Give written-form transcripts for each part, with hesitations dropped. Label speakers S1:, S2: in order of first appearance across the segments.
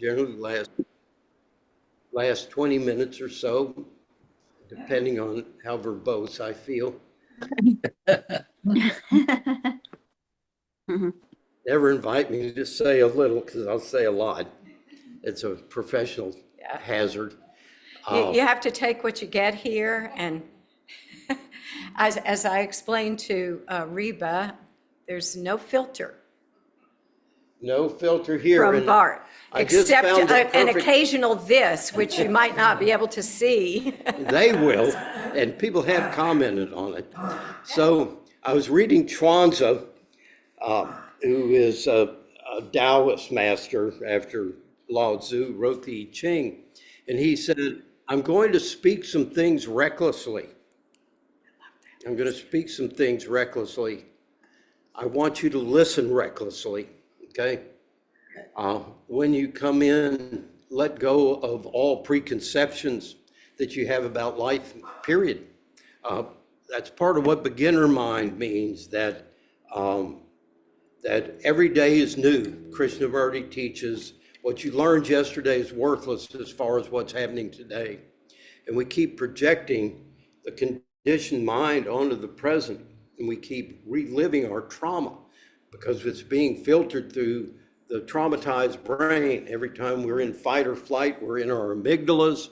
S1: generally last 20 minutes or so, depending on how verbose I feel. Never invite me to say a little because I'll say a lot. It's a professional hazard.
S2: You have to take what you get here, and as I explained to Reba, there's no filter
S1: No filter here.
S2: from Bart, except an
S1: perfect...
S2: occasional this, which you might not be able to see.
S1: They will, and people have commented on it. So I was reading Chuanzi, who is a Taoist master after Lao Tzu wrote the I Ching, and he said, I'm going to speak some things recklessly. I'm going to speak some things recklessly. I want you to listen recklessly, okay? When you come in, let go of all preconceptions that you have about life, period. That's part of what beginner mind means, that every day is new. Krishnamurti teaches what you learned yesterday is worthless as far as what's happening today. And we keep projecting the conditioned mind onto the present, and we keep reliving our trauma because it's being filtered through the traumatized brain. Every time we're in fight or flight, we're in our amygdalas.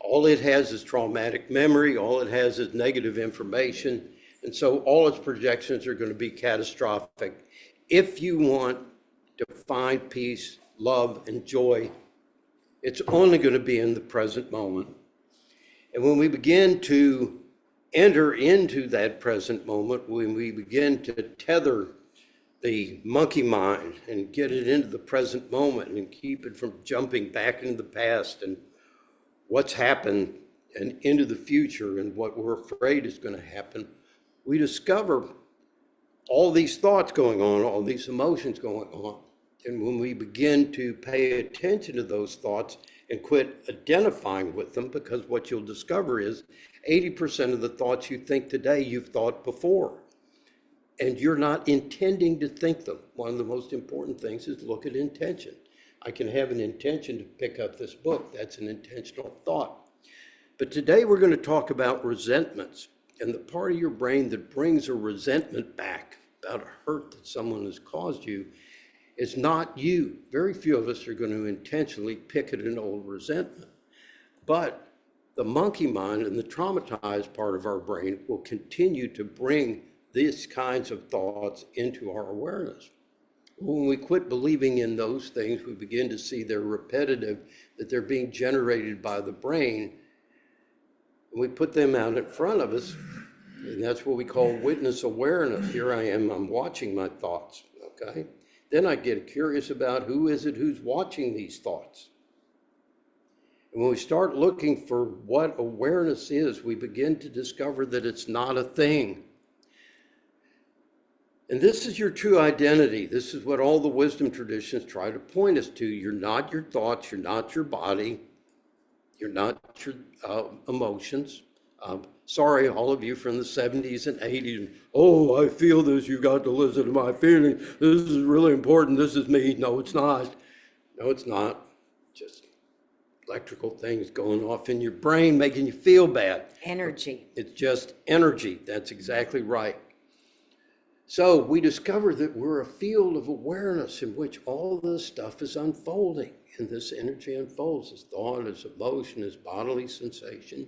S1: All it has is traumatic memory. All it has is negative information. And so all its projections are going to be catastrophic. If you want to find peace, love, and joy, it's only going to be in the present moment. And when we begin to enter into that present moment, when we begin to tether the monkey mind and get it into the present moment and keep it from jumping back into the past and what's happened and into the future and what we're afraid is going to happen, we discover all these thoughts going on, all these emotions going on. And when we begin to pay attention to those thoughts and quit identifying with them, because what you'll discover is 80% of the thoughts you think today, you've thought before. And you're not intending to think them. One of the most important things is look at intention. I can have an intention to pick up this book. That's an intentional thought. But today we're going to talk about resentments, and the part of your brain that brings a resentment back about a hurt that someone has caused you is not you. Very few of us are going to intentionally pick at an old resentment. But the monkey mind and the traumatized part of our brain will continue to bring these kinds of thoughts into our awareness. When we quit believing in those things, we begin to see they're repetitive, that they're being generated by the brain. And we put them out in front of us, and that's what we call witness awareness. Here I am, I'm watching my thoughts, okay? Then I get curious about who is it who's watching these thoughts. And when we start looking for what awareness is, we begin to discover that it's not a thing. And this is your true identity. This is what all the wisdom traditions try to point us to. You're not your thoughts, you're not your body, you're not your emotions. Sorry, all of you from the 70s and 80s. Oh, I feel this. You got to listen to my feelings. This is really important. This is me. No, it's not. No, it's not. Just electrical things going off in your brain, making you feel bad.
S2: Energy.
S1: It's just energy. That's exactly right. So we discover that we're a field of awareness in which all this stuff is unfolding. And this energy unfolds as thought, as emotion, as bodily sensation.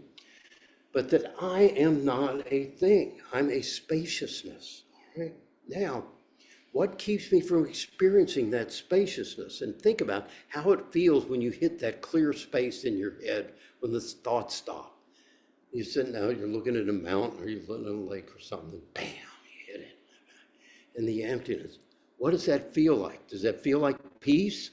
S1: But that I am not a thing. I'm a spaciousness. All right? Now, what keeps me from experiencing that spaciousness? And think about how it feels when you hit that clear space in your head when the thoughts stop. You're sitting out, you're looking at a mountain or you're looking at a lake or something, bam, you hit it. And the emptiness. What does that feel like? Does that feel like peace?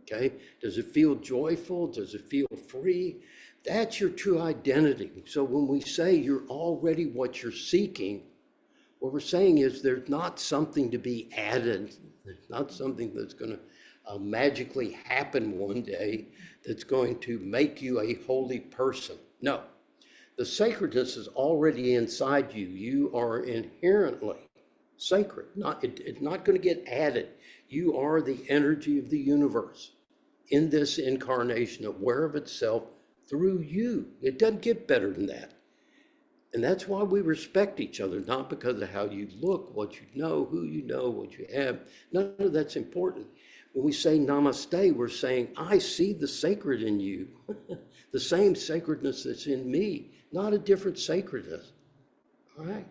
S1: Okay. Does it feel joyful? Does it feel free? That's your true identity. So when we say you're already what you're seeking, what we're saying is there's not something to be added. There's not something that's going to magically happen one day that's going to make you a holy person. No, the sacredness is already inside you. You are inherently sacred. It's not going to get added. You are the energy of the universe. in this incarnation, aware of itself through you. It doesn't get better than that. And that's why we respect each other, not because of how you look, what you know, who you know, what you have. None of that's important. When we say namaste, we're saying, I see the sacred in you, the same sacredness that's in me, not a different sacredness. All right.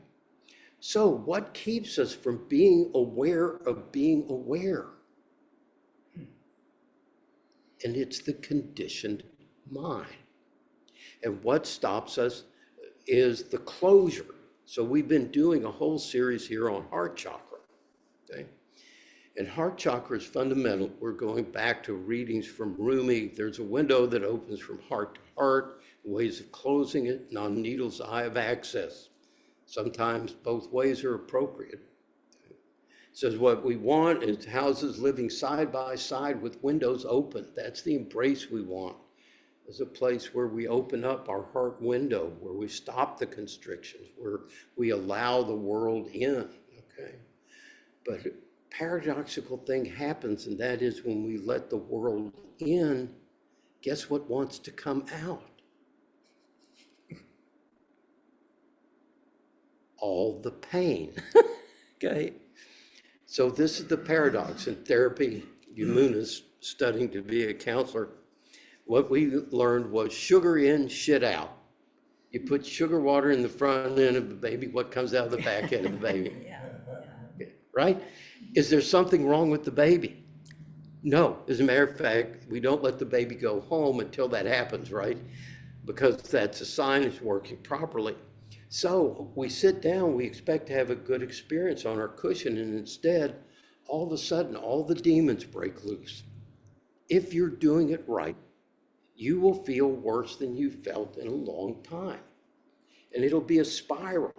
S1: So what keeps us from being aware of being aware? And it's the conditioned mind. And what stops us is the closure. So we've been doing a whole series here on heart chakra, okay? And heart chakra is fundamental. We're going back to readings from Rumi. There's a window that opens from heart to heart, ways of closing it, non-needle's eye of access. Sometimes both ways are appropriate. It says what we want is houses living side by side with windows open. That's the embrace we want. It's a place where we open up our heart window, where we stop the constrictions, where we allow the world in, okay? But a paradoxical thing happens, and that is when we let the world in, guess what wants to come out? All the pain, okay? So this is the paradox in therapy. Yamuna's studying to be a counselor. What we learned was sugar in, shit out. You put sugar water in the front end of the baby, what comes out of the back end of the baby? Right? Is there something wrong with the baby? No. As a matter of fact, we don't let the baby go home until that happens, right? Because that's a sign it's working properly. So we sit down, we expect to have a good experience on our cushion, and instead, all of a sudden, all the demons break loose. If you're doing it right, you will feel worse than you felt in a long time. And it'll be a spiral.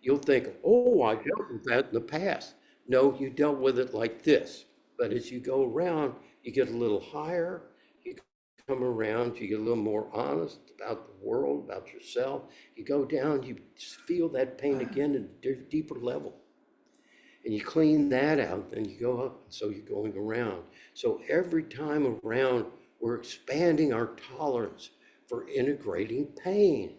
S1: You'll think, oh, I dealt with that in the past. No, you dealt with it like this. But as you go around, you get a little higher, you come around, you get a little more honest about the world, about yourself. You go down, you feel that pain again at a deeper level. And you clean that out, and you go up, so you're going around. So every time around, we're expanding our tolerance for integrating pain.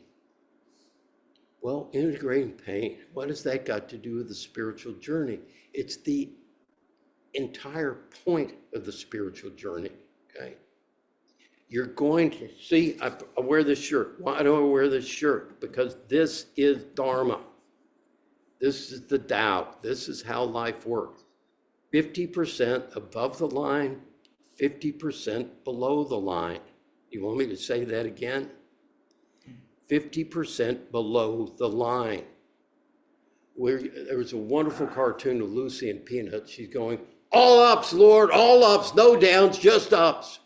S1: Well, integrating pain, what has that got to do with the spiritual journey? It's the entire point of the spiritual journey, okay? You're going to see, I wear this shirt. Why do I wear this shirt? Because this is Dharma. This is the Tao. This is how life works. 50% above the line, 50% below the line. You want me to say that again? 50% below the line. There was a wonderful cartoon of Lucy and Peanuts. She's going, all ups, Lord, all ups, no downs, just ups.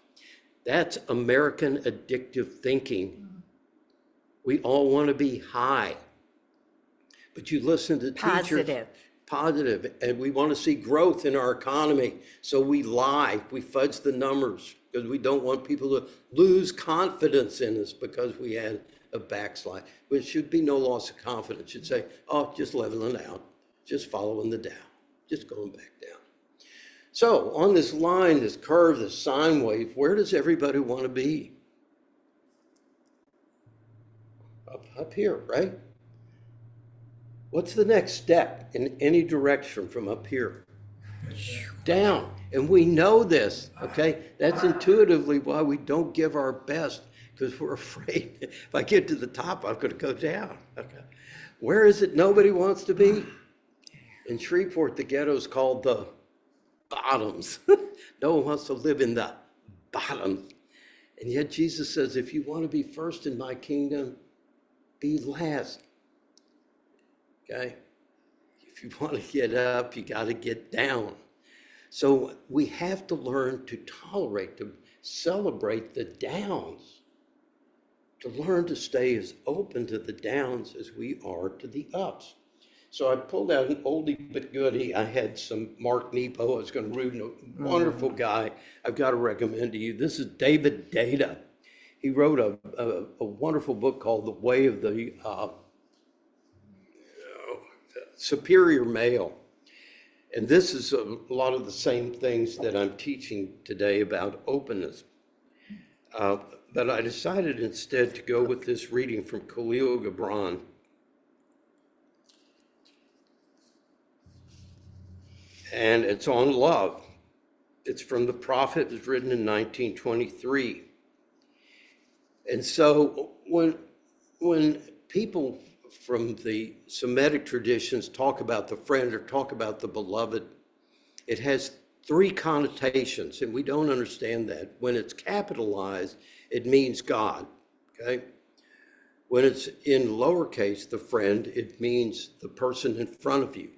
S1: That's American addictive thinking. We all want to be high. But you listen to teachers. Positive, and we want to see growth in our economy. So we lie, we fudge the numbers because we don't want people to lose confidence in us because we had a backslide. But it should be no loss of confidence. It should say, oh, just leveling out, just following the down, just going back down. So on this line, this curve, this sine wave, where does everybody want to be? Up here, right? What's the next step in any direction from up here? Down. And we know this, okay? That's intuitively why we don't give our best, because we're afraid if I get to the top, I'm going to go down. Okay. Where is it nobody wants to be? In Shreveport, the ghetto's called the bottoms. No one wants to live in the bottoms. And yet Jesus says, if you want to be first in my kingdom, be last. Okay? If you want to get up, you got to get down. So we have to learn to tolerate, to celebrate the downs, to learn to stay as open to the downs as we are to the ups. So I pulled out an oldie but goodie. I had some Mark Nepo. I was going to read a wonderful guy I've got to recommend to you. This is David Data. He wrote a wonderful book called The Way of the Superior Male. And this is a lot of the same things that I'm teaching today about openness. But I decided instead to go with this reading from Khalil Gibran. And it's on love. It's from the Prophet. It was written in 1923. And so when people from the Semitic traditions talk about the friend or talk about the beloved, it has three connotations, and we don't understand that. When it's capitalized, it means God, okay? When it's in lowercase, the friend, it means the person in front of you,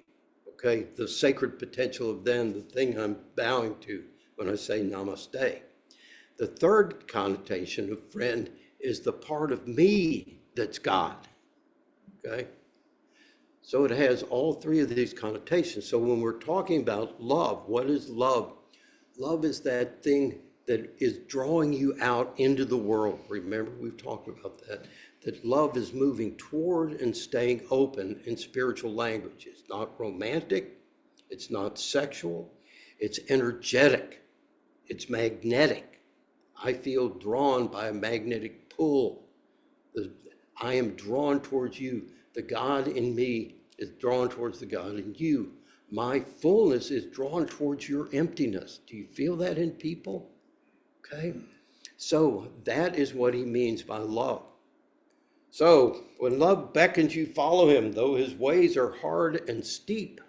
S1: okay? The sacred potential of them, the thing I'm bowing to when I say namaste. The third connotation of friend is the part of me that's God, okay? So it has all three of these connotations. So when we're talking about love, what is love? Love is that thing that is drawing you out into the world. Remember, we've talked about that. That love is moving toward and staying open in spiritual language. It's not romantic. It's not sexual. It's energetic. It's magnetic. I feel drawn by a magnetic pull. I am drawn towards you. The God in me is drawn towards the God in you. My fullness is drawn towards your emptiness. Do you feel that in people? Okay. So that is what he means by love. So when love beckons you, follow him, though his ways are hard and steep.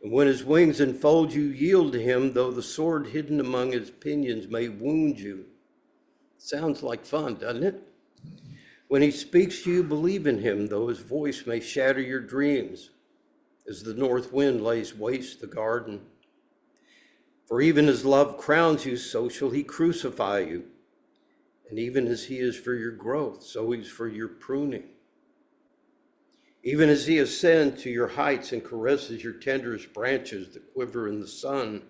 S1: And when his wings enfold you, yield to him, though the sword hidden among his pinions may wound you. Sounds like fun, doesn't it? When he speaks to you, believe in him, though his voice may shatter your dreams, as the north wind lays waste the garden. For even as love crowns you, so shall he crucify you. And even as he is for your growth, so he's for your pruning. Even as he ascends to your heights and caresses your tenderest branches that quiver in the sun,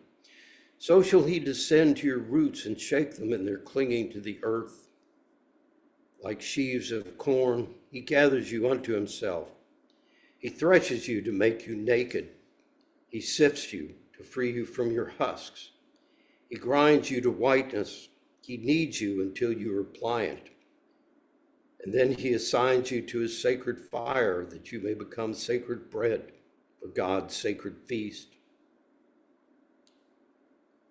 S1: so shall he descend to your roots and shake them in their clinging to the earth. Like sheaves of corn, he gathers you unto himself. He threshes you to make you naked. He sifts you to free you from your husks. He grinds you to whiteness. He kneads you until you are pliant. And then he assigns you to his sacred fire that you may become sacred bread for God's sacred feast.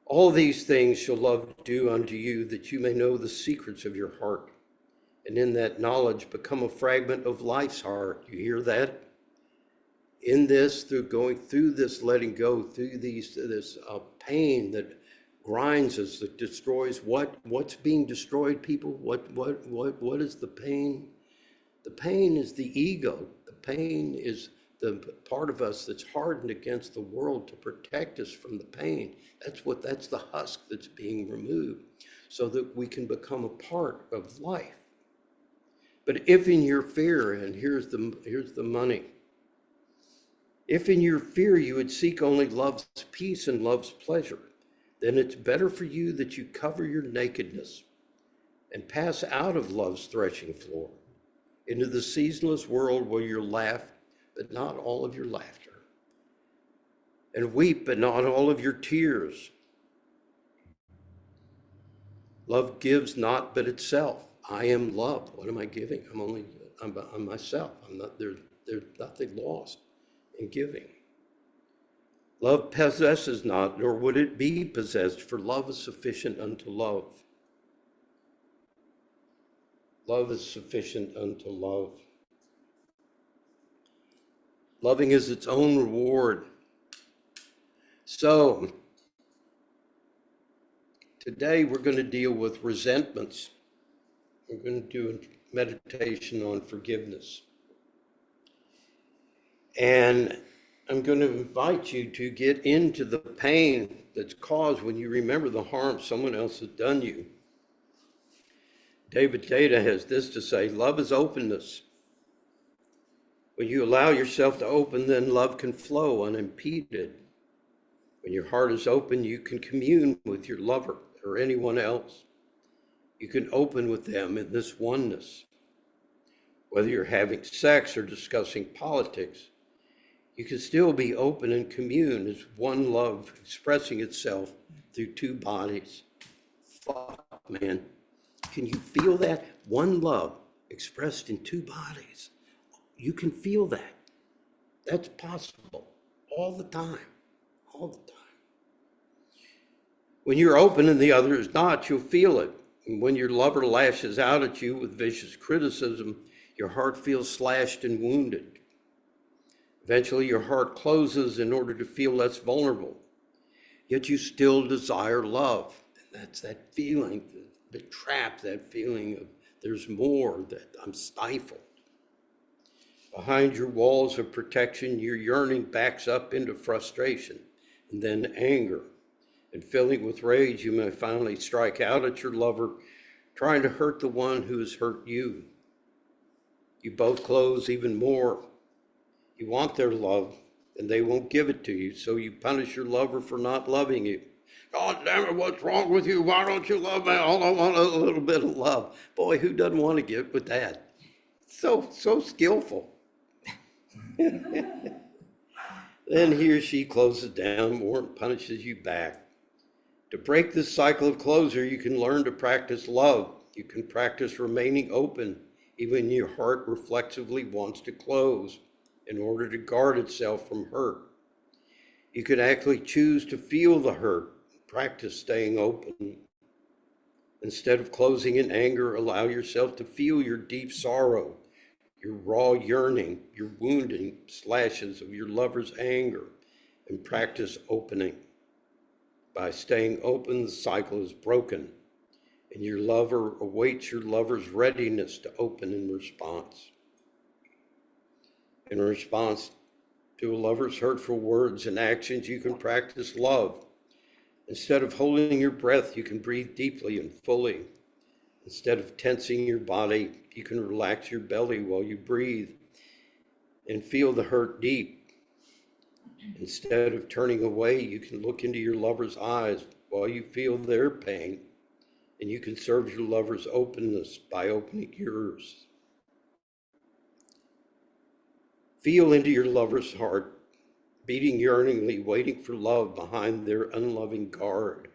S1: All these things shall love do unto you, that you may know the secrets of your heart, and in that knowledge become a fragment of life's heart. You hear that? In this, through going through this letting go, through this pain that grinds us, that destroys what's being destroyed, people. What is the pain? The pain is the ego. The pain is the part of us that's hardened against the world to protect us from the pain. That's the husk that's being removed, so that we can become a part of life. But if in your fear, and here's the money, if in your fear you would seek only love's peace and love's pleasure, then it's better for you that you cover your nakedness and pass out of love's threshing floor into the seasonless world where you laugh, but not all of your laughter, and weep, but not all of your tears. Love gives not but itself. I am love. What am I giving? I'm myself. There's nothing lost in giving. Love possesses not, nor would it be possessed, for love is sufficient unto love. Love is sufficient unto love. Loving is its own reward. So, today we're going to deal with resentments. We're going to do a meditation on forgiveness. And I'm going to invite you to get into the pain that's caused when you remember the harm someone else has done you. David Data has this to say: love is openness. When you allow yourself to open, then love can flow unimpeded. When your heart is open, you can commune with your lover or anyone else. You can open with them in this oneness. Whether you're having sex or discussing politics, You can still be open and commune as one love expressing itself through two bodies. Fuck, man. Can you feel that? One love expressed in two bodies. You can feel that. That's possible all the time, all the time. When you're open and the other is not, you'll feel it. And when your lover lashes out at you with vicious criticism, your heart feels slashed and wounded. Eventually, your heart closes in order to feel less vulnerable. Yet you still desire love. And that's that feeling, the trap, that feeling of there's more, that I'm stifled. Behind your walls of protection, your yearning backs up into frustration and then anger. And filling with rage, you may finally strike out at your lover, trying to hurt the one who has hurt you. You both close even more. You want their love, and they won't give it to you, so you punish your lover for not loving you. God damn it, what's wrong with you? Why don't you love me? All I want is a little bit of love. Boy, who doesn't want to get with that? So skillful. Then he or she closes down more and punishes you back. To break this cycle of closure, you can learn to practice love. You can practice remaining open, even when your heart reflexively wants to close in order to guard itself from hurt. You can actually choose to feel the hurt, practice staying open. Instead of closing in anger, allow yourself to feel your deep sorrow, your raw yearning, your wounding slashes of your lover's anger, and practice opening. By staying open, the cycle is broken, and your lover awaits your lover's readiness to open in response. In response to a lover's hurtful words and actions, you can practice love. Instead of holding your breath, you can breathe deeply and fully. Instead of tensing your body, you can relax your belly while you breathe and feel the hurt deep. Instead of turning away, you can look into your lover's eyes while you feel their pain, and you can serve your lover's openness by opening yours. Feel into your lover's heart, beating yearningly, waiting for love behind their unloving guard.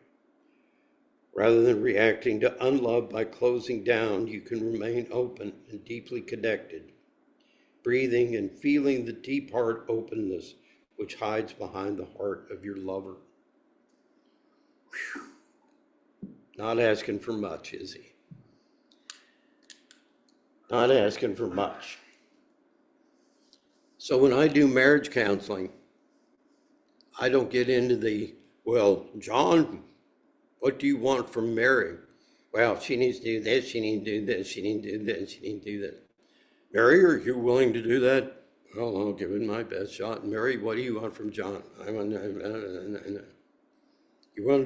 S1: Rather than reacting to unlove by closing down, you can remain open and deeply connected, breathing and feeling the deep heart openness which hides behind the heart of your lover. Whew. Not asking for much, is he? Not asking for much. So when I do marriage counseling, I don't get into the, well, John, what do you want from Mary? Well, she needs to do this, she needs to do this, she needs to do this, she needs to do that. Mary, are you willing to do that? Well, I'll give it my best shot. Mary, what do you want from John? You want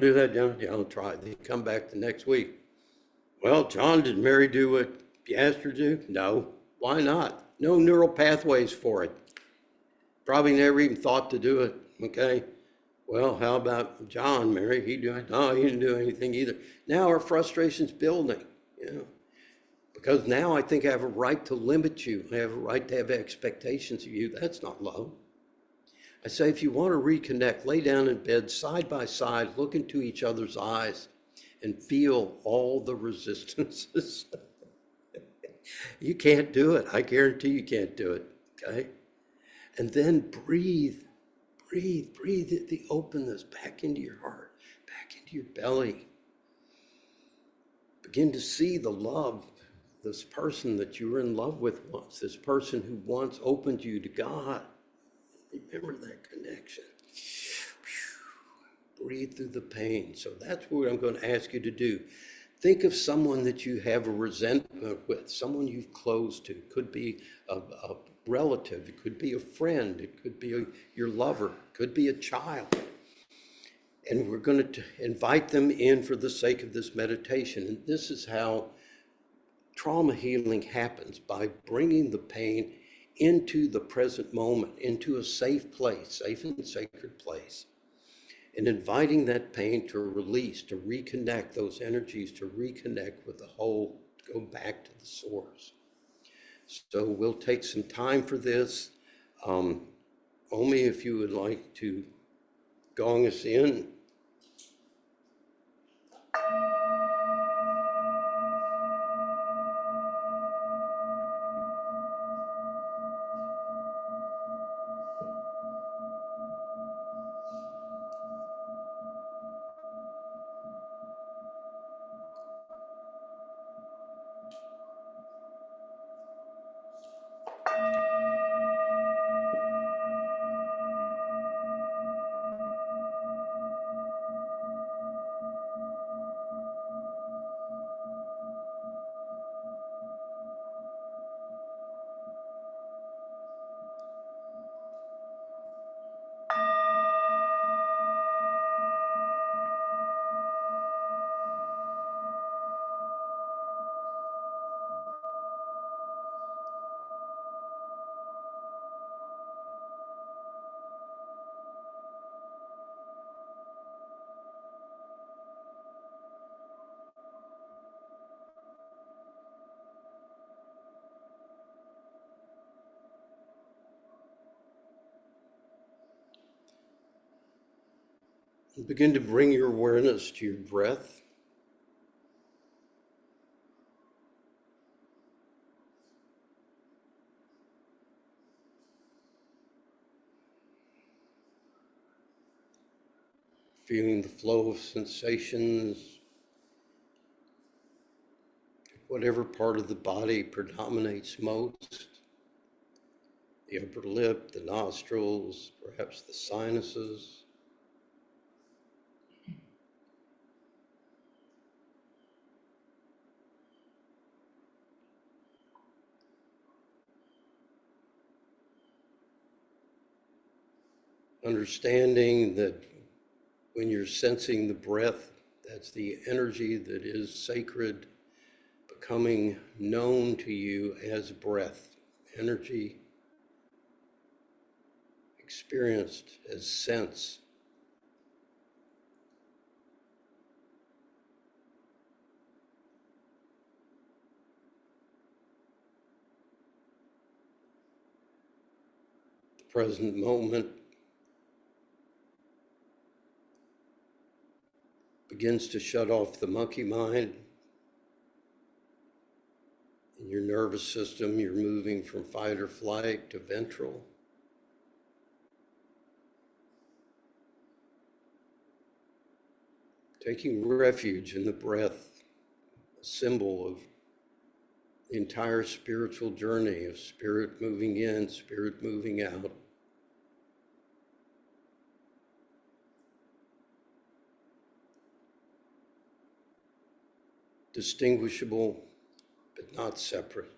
S1: to do that, John? Yeah, I'll try. They come back the next week. Well, John, did Mary do what you asked her to do? No. Why not? No neural pathways for it. Probably never even thought to do it, okay? Well, how about John, Mary? He do it? No, he didn't do anything either. Now our frustration's building, you know. Because now I think I have a right to limit you. I have a right to have expectations of you. That's not love. I say, if you want to reconnect, lay down in bed side by side, look into each other's eyes and feel all the resistances. You can't do it. I guarantee you can't do it, okay? And then breathe the openness back into your heart, back into your belly. Begin to see the love, this person that you were in love with once, this person who once opened you to God. Remember that connection. Breathe through the pain. So that's what I'm going to ask you to do. Think of someone that you have a resentment with, someone you've closed to. It could be a relative, it could be a friend, it could be your lover, it could be a child. And we're going to invite them in for the sake of this meditation. And this is how trauma healing happens, by bringing the pain into the present moment, into a safe place, safe and sacred place, and inviting that pain to release, to reconnect those energies, to reconnect with the whole, to go back to the source. So we'll take some time for this. Omi, if you would like to gong us in. And begin to bring your awareness to your breath. Feeling the flow of sensations, whatever part of the body predominates most. The upper lip, the nostrils, perhaps the sinuses. Understanding that when you're sensing the breath, that's the energy that is sacred, becoming known to you as breath, energy experienced as sense. The present moment begins to shut off the monkey mind. In your nervous system, you're moving from fight or flight to ventral. Taking refuge in the breath, a symbol of the entire spiritual journey of spirit moving in, spirit moving out. Distinguishable, but not separate.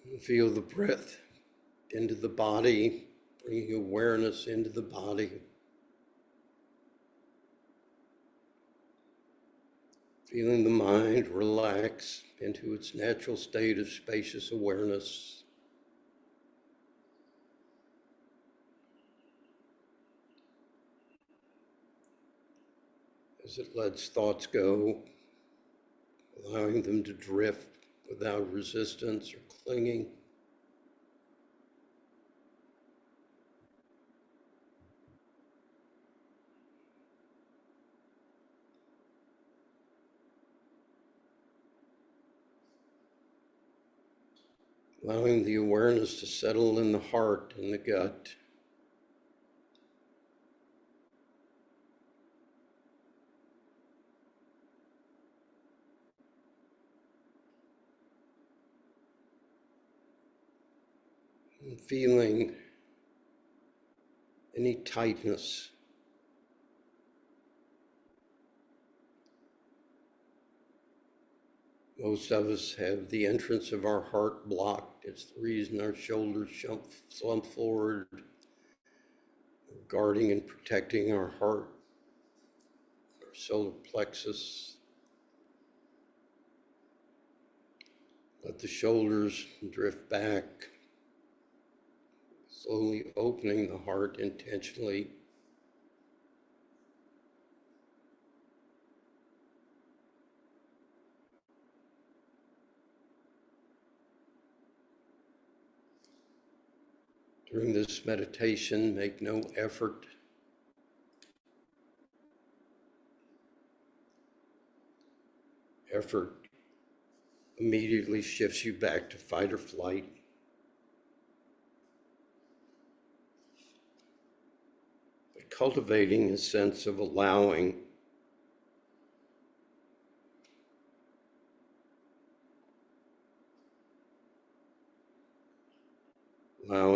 S1: And feel the breath into the body, bringing awareness into the body. Feeling the mind relax into its natural state of spacious awareness. As it lets thoughts go, allowing them to drift without resistance or clinging. Allowing the awareness to settle in the heart and the gut. And feeling any tightness. Most of us have the entrance of our heart blocked. It's the reason our shoulders slump forward, guarding and protecting our heart, our solar plexus. Let the shoulders drift back, slowly opening the heart intentionally. During this meditation, make no effort. Effort immediately shifts you back to fight or flight. But cultivating a sense of allowing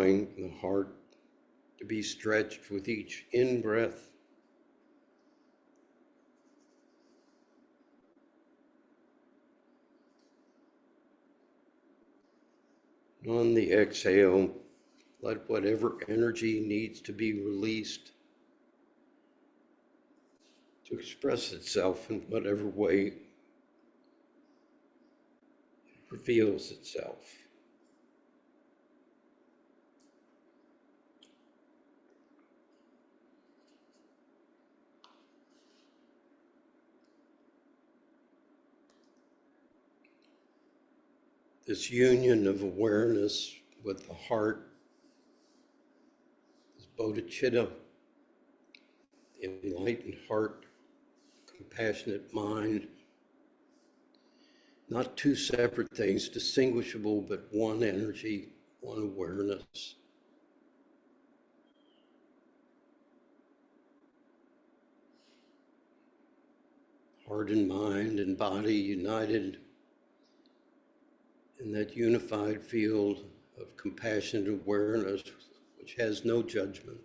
S1: the heart to be stretched with each in-breath. On the exhale, let whatever energy needs to be released to express itself in whatever way it reveals itself. This union of awareness with the heart, this bodhicitta, the enlightened heart, compassionate mind, not two separate things, distinguishable, but one energy, one awareness. Heart and mind and body united in that unified field of compassionate awareness, which has no judgment.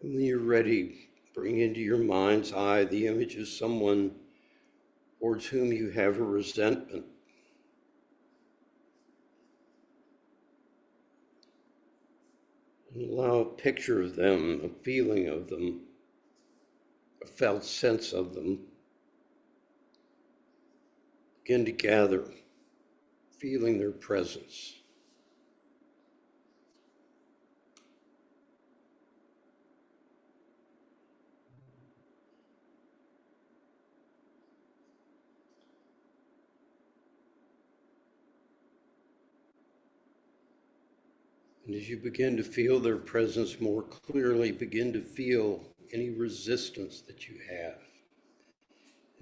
S1: And when you're ready, bring into your mind's eye the image of someone towards whom you have a resentment. And allow a picture of them, a feeling of them, a felt sense of them. Begin to gather, feeling their presence. And as you begin to feel their presence more clearly, begin to feel any resistance that you have,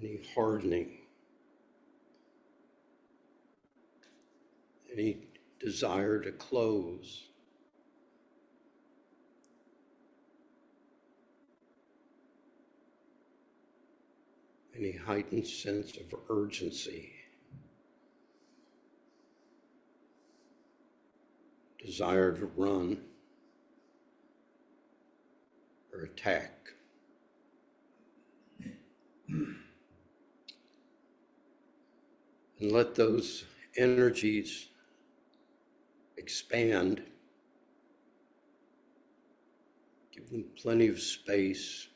S1: any hardening, any desire to close. Any heightened sense of urgency, desire to run or attack. And let those energies expand. Give them plenty of space.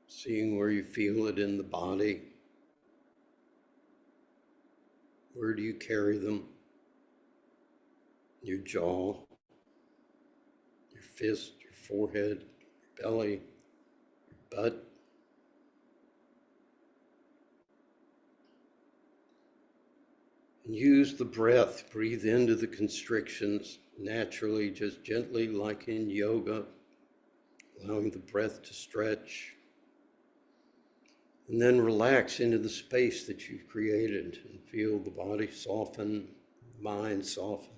S1: Seeing where you feel it in the body. Where do you carry them? Your jaw, your fist, your forehead, your belly, your butt. And use the breath. Breathe into the constrictions naturally, just gently like in yoga, allowing the breath to stretch. And then relax into the space that you've created and feel the body soften, mind soften.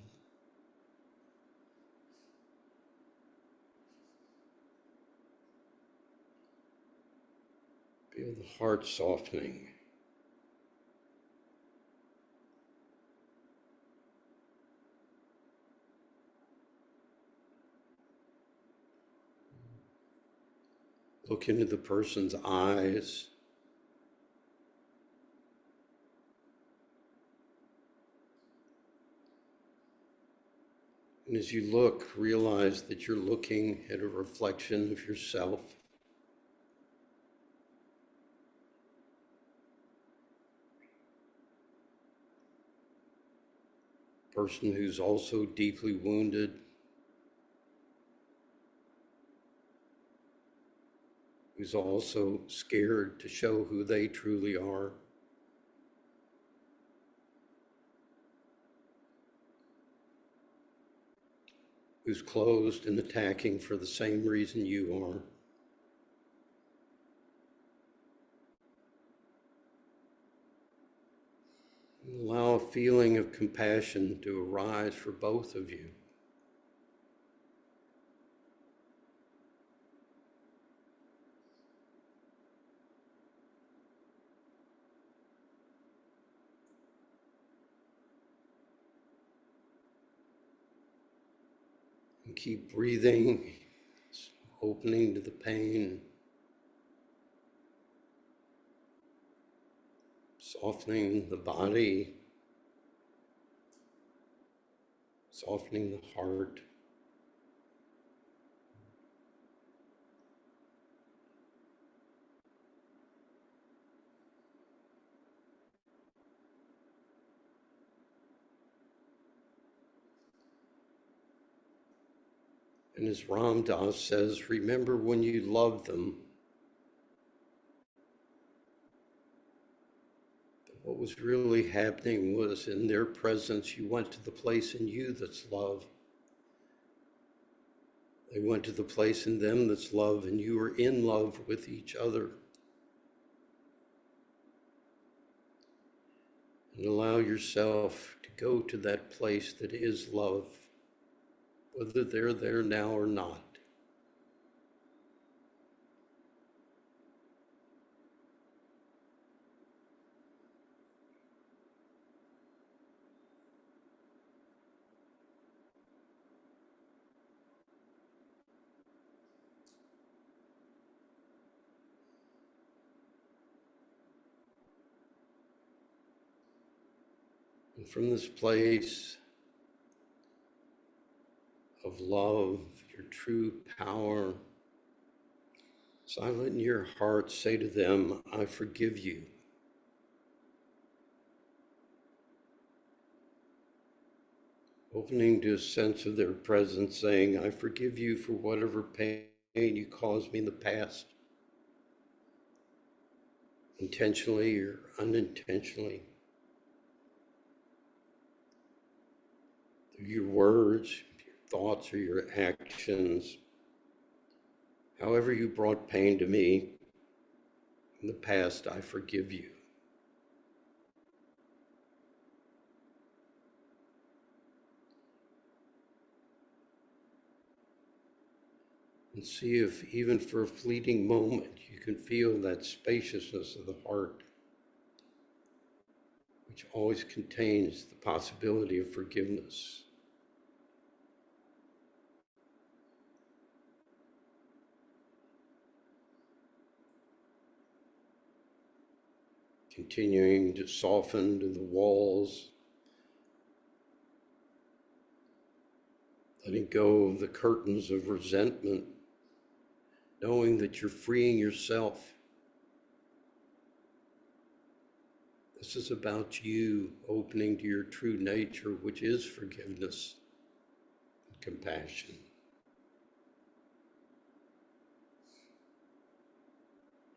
S1: Feel the heart softening. Look into the person's eyes. And as you look, realize that you're looking at a reflection of yourself. person who's also deeply wounded, who's also scared to show who they truly are. Who's closed and attacking for the same reason you are. Allow a feeling of compassion to arise for both of you. And keep breathing, opening to the pain, softening the body, softening the heart. And as Ram Dass says, remember when you loved them, what was really happening was in their presence, you went to the place in you that's love. They went to the place in them that's love, and you were in love with each other. And allow yourself to go to that place that is love, whether they're there now or not. And from this place of love, your true power, silent in your heart, say to them, I forgive you. Opening to a sense of their presence, saying, I forgive you for whatever pain you caused me in the past, intentionally or unintentionally. Through your words, your thoughts, or your actions, however you brought pain to me in the past, I forgive you. And see if even for a fleeting moment you can feel that spaciousness of the heart, which always contains the possibility of forgiveness. Continuing to soften to the walls, letting go of the curtains of resentment, knowing that you're freeing yourself. This is about you opening to your true nature, which is forgiveness and compassion.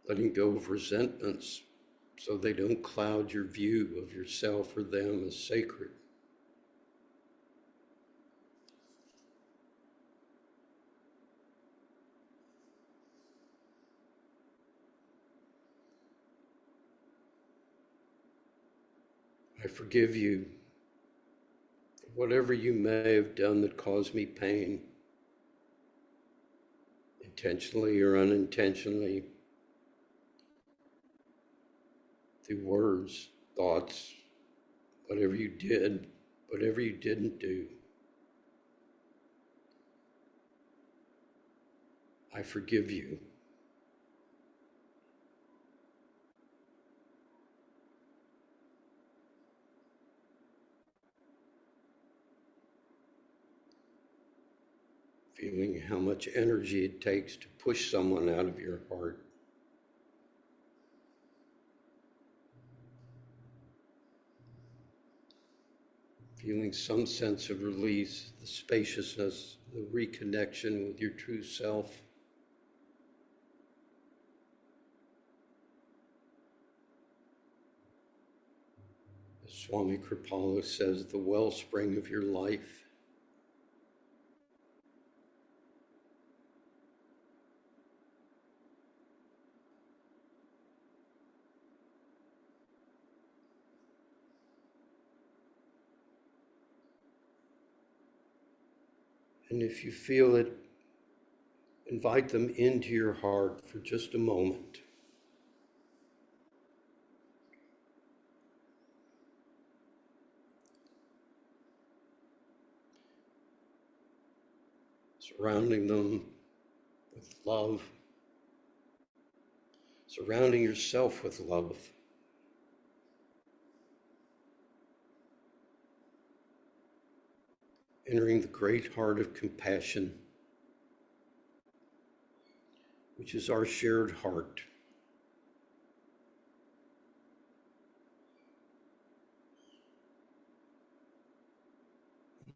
S1: Letting go of resentments so they don't cloud your view of yourself or them as sacred. I forgive you for whatever you may have done that caused me pain, intentionally or unintentionally, through words, thoughts, whatever you did, whatever you didn't do. I forgive you. Feeling how much energy it takes to push someone out of your heart. feeling some sense of release, the spaciousness, the reconnection with your true self. As Swami Kripalu says, the wellspring of your life. And if you feel it, invite them into your heart for just a moment. Surrounding them with love, surrounding yourself with love. Entering the great heart of compassion, which is our shared heart.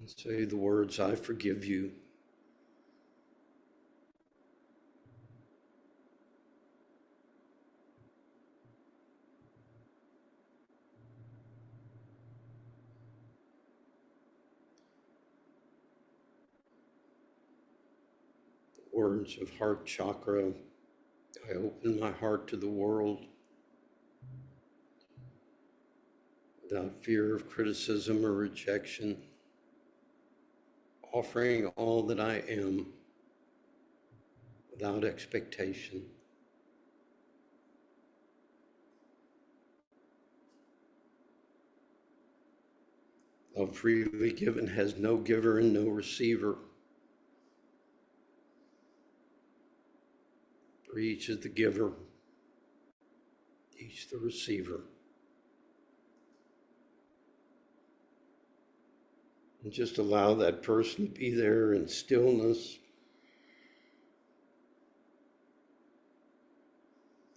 S1: And say the words, I forgive you. Words of heart chakra. I open my heart to the world without fear of criticism or rejection, offering all that I am without expectation. Love freely given has no giver and no receiver. For each is the giver, each the receiver. And just allow that person to be there in stillness,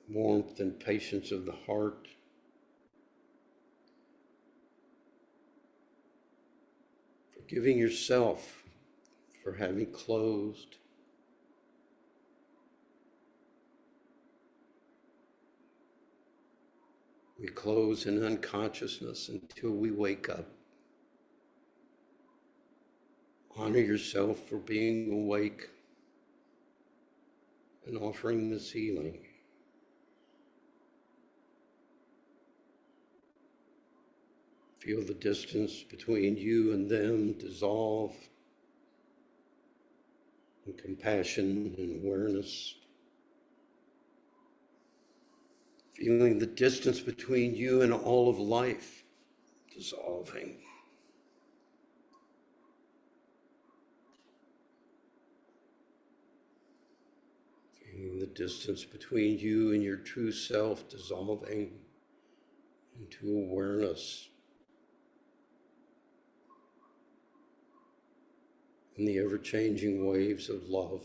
S1: warmth and patience of the heart. Forgiving yourself for having closed. We close in unconsciousness until we wake up. Honor yourself for being awake and offering this healing. Feel the distance between you and them dissolve in compassion and awareness. Feeling the distance between you and all of life dissolving. Feeling the distance between you and your true self dissolving into awareness in the ever-changing waves of love.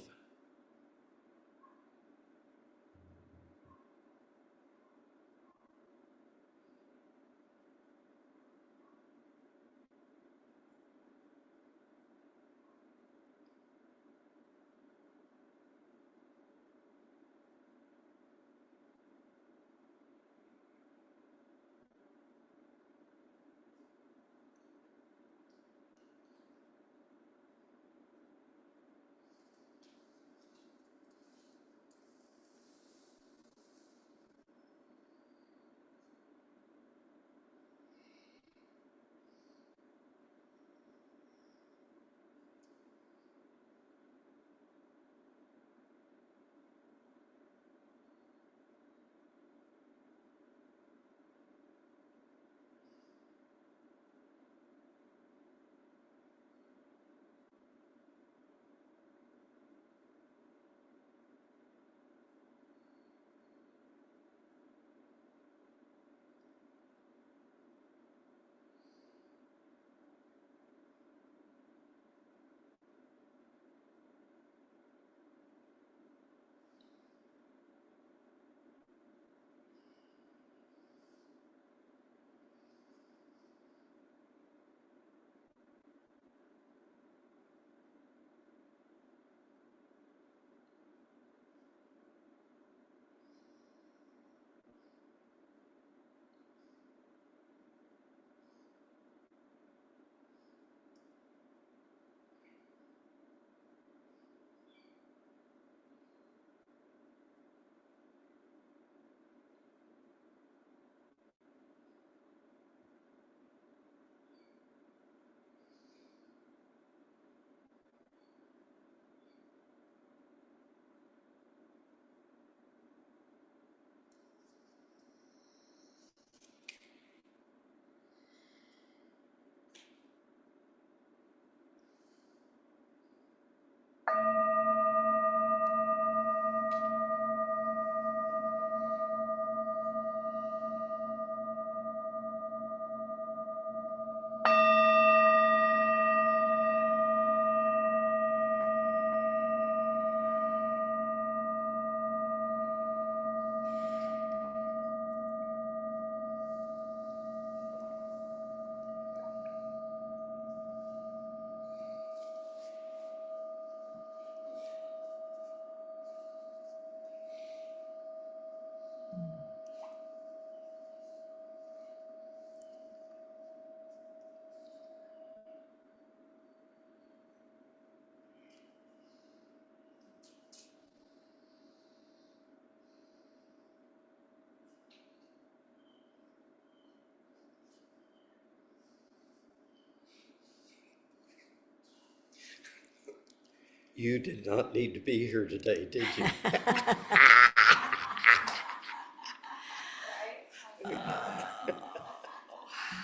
S1: You did not need to be here today, did you?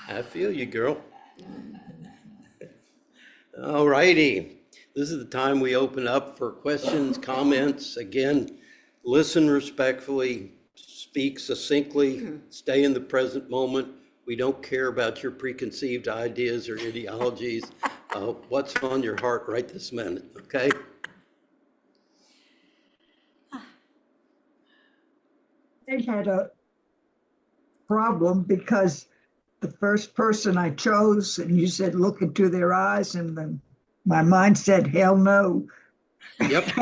S1: I feel you, girl. All righty. This is the time we open up for questions, comments. Again, listen respectfully, speak succinctly, stay in the present moment. We don't care about your preconceived ideas or ideologies. What's on your heart right this minute, okay?
S3: I had a problem because the first person I chose, and you said, look into their eyes, and then my mind said, hell no.
S1: Yep.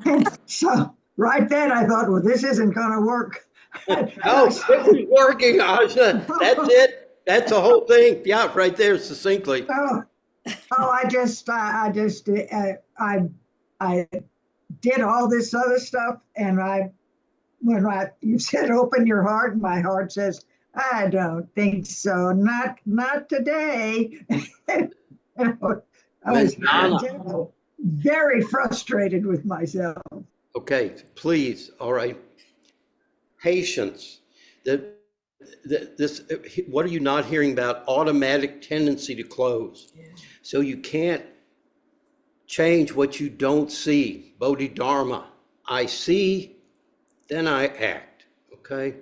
S3: And so right then I thought, well, this isn't going to work.
S1: Oh, this is working, Asha. That's it. That's the whole thing. Yeah, right there, succinctly.
S3: I did all this other stuff, and when you said open your heart, my heart says, I don't think so. Not today. I was very frustrated with myself.
S1: Okay, please, all right. Patience. What are you not hearing about? Automatic tendency to close. Yeah. So you can't change what you don't see. Bodhidharma. I see, then I act, okay?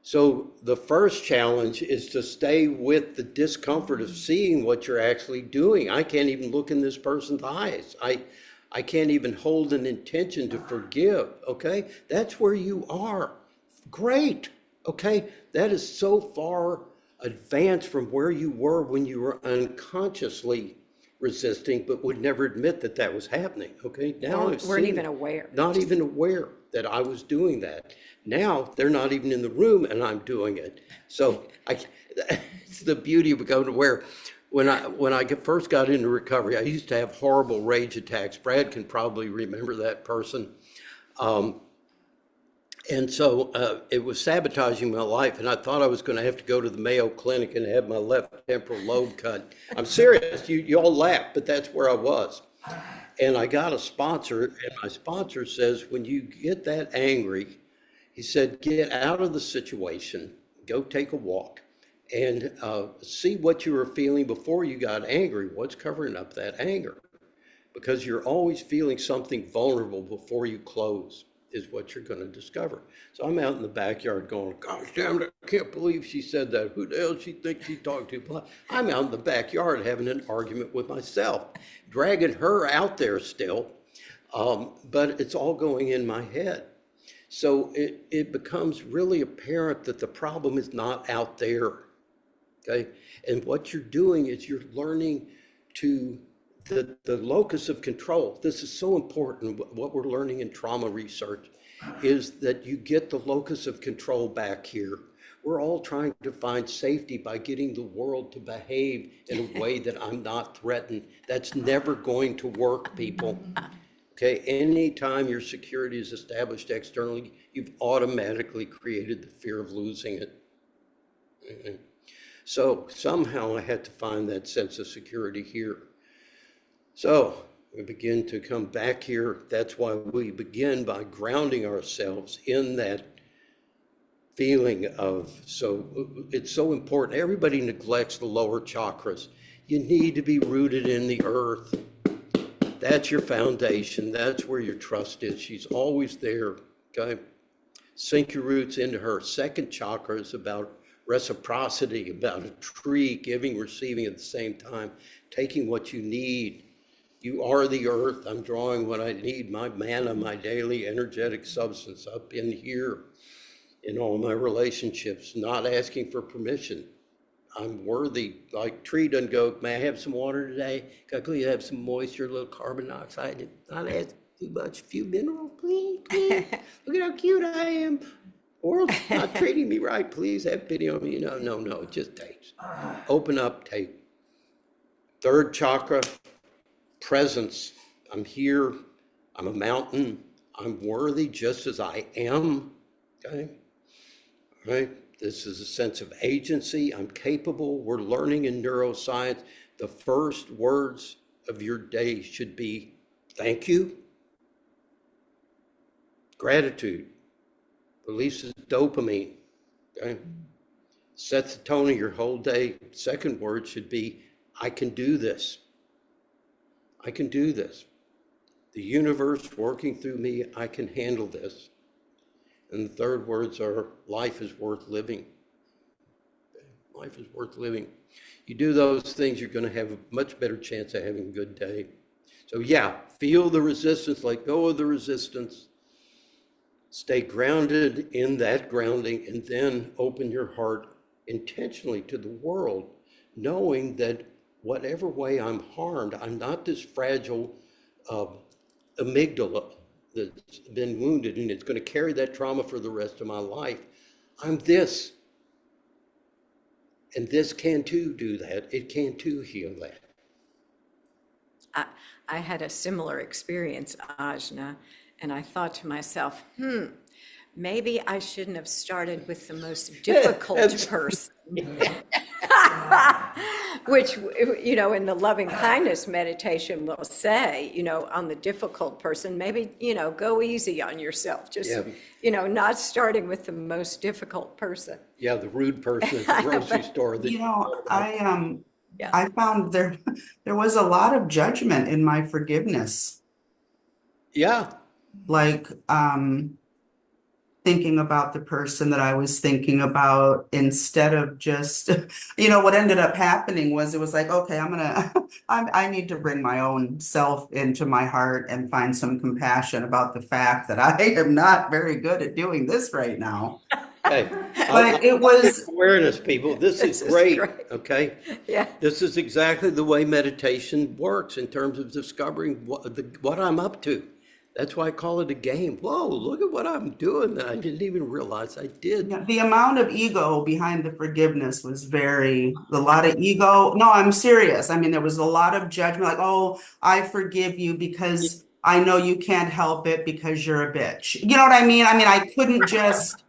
S1: So the first challenge is to stay with the discomfort of seeing what you're actually doing. I can't even look in this person's eyes. I can't even hold an intention to forgive, okay? That's where you are. Great, okay? That is so far advanced from where you were when you were unconsciously resisting, but would never admit that that was happening, okay? Now
S2: weren't even aware.
S1: Not even aware that I was doing that. Now they're not even in the room and I'm doing it. So it's the beauty of becoming aware. When I first got into recovery, I used to have horrible rage attacks. Brad can probably remember that person. And so it was sabotaging my life, and I thought I was going to have to go to the Mayo Clinic and have my left temporal lobe cut. I'm serious. You all laugh, but that's where I was. And I got a sponsor, and my sponsor says, when you get that angry, he said, get out of the situation, go take a walk, and see what you were feeling before you got angry. What's covering up that anger? Because you're always feeling something vulnerable before you close, is what you're going to discover. So I'm out in the backyard going, gosh damn it, I can't believe she said that. Who the hell she thinks she talked to? I'm out in the backyard having an argument with myself, dragging her out there still, but it's all going in my head. So it becomes really apparent that the problem is not out there, okay? And what you're doing is you're learning to the locus of control. This is so important. What we're learning in trauma research is that you get the locus of control back here. We're all trying to find safety by getting the world to behave in a way that I'm not threatened. That's never going to work, people. Okay, anytime your security is established externally, you've automatically created the fear of losing it. Mm-hmm. So somehow I had to find that sense of security here. So we begin to come back here. That's why we begin by grounding ourselves in that feeling of, so it's so important. Everybody neglects the lower chakras. You need to be rooted in the earth. That's your foundation. That's where your trust is. She's always there, okay? Sink your roots into her. Second chakra is about reciprocity, about a tree, giving, receiving at the same time, taking what you need. You are the earth. I'm drawing what I need, my manna, my daily energetic substance up in here in all my relationships, not asking for permission. I'm worthy. Like tree doesn't go, may I have some water today? Can I please have some moisture, a little carbon dioxide? Not ask too much, a few minerals, please, please. Look at how cute I am. World's not treating me right. Please have pity on me. No, it just takes. Open up, take. Third chakra, presence. I'm here. I'm a mountain. I'm worthy just as I am. Okay? All right? This is a sense of agency. I'm capable. We're learning in neuroscience the first words of your day should be thank you, gratitude, releases dopamine, okay? Sets the tone of your whole day. Second word should be, I can do this. I can do this. The universe working through me, I can handle this. And the third words are, life is worth living. Life is worth living. You do those things, you're going to have a much better chance of having a good day. So yeah, feel the resistance, let go of the resistance. Stay grounded in that grounding, and then open your heart intentionally to the world, knowing that whatever way I'm harmed, I'm not this fragile amygdala that's been wounded and it's going to carry that trauma for the rest of my life. I'm this. And this can too do that. It can too heal that.
S2: I had a similar experience, Ajna, and I thought to myself, maybe I shouldn't have started with the most difficult person. Which, in the loving kindness meditation will say, on the difficult person, maybe, go easy on yourself. Just, not starting with the most difficult person.
S1: Yeah, the rude person at the grocery store.
S4: I found there was a lot of judgment in my forgiveness.
S1: Yeah.
S4: Like, thinking about the person that I was thinking about instead of just, what ended up happening was it was like, okay, I need to bring my own self into my heart and find some compassion about the fact that I am not very good at doing this right now.
S1: Okay.
S4: But it was
S1: awareness, people. This is great. Okay.
S2: Yeah.
S1: This is exactly the way meditation works in terms of discovering what I'm up to. That's why I call it a game. Whoa, look at what I'm doing that I didn't even realize I did.
S4: Yeah, the amount of ego behind the forgiveness was a lot of ego. No, I'm serious. I mean, there was a lot of judgment, like, oh, I forgive you because I know you can't help it because you're a bitch. You know what I mean? I mean, I couldn't just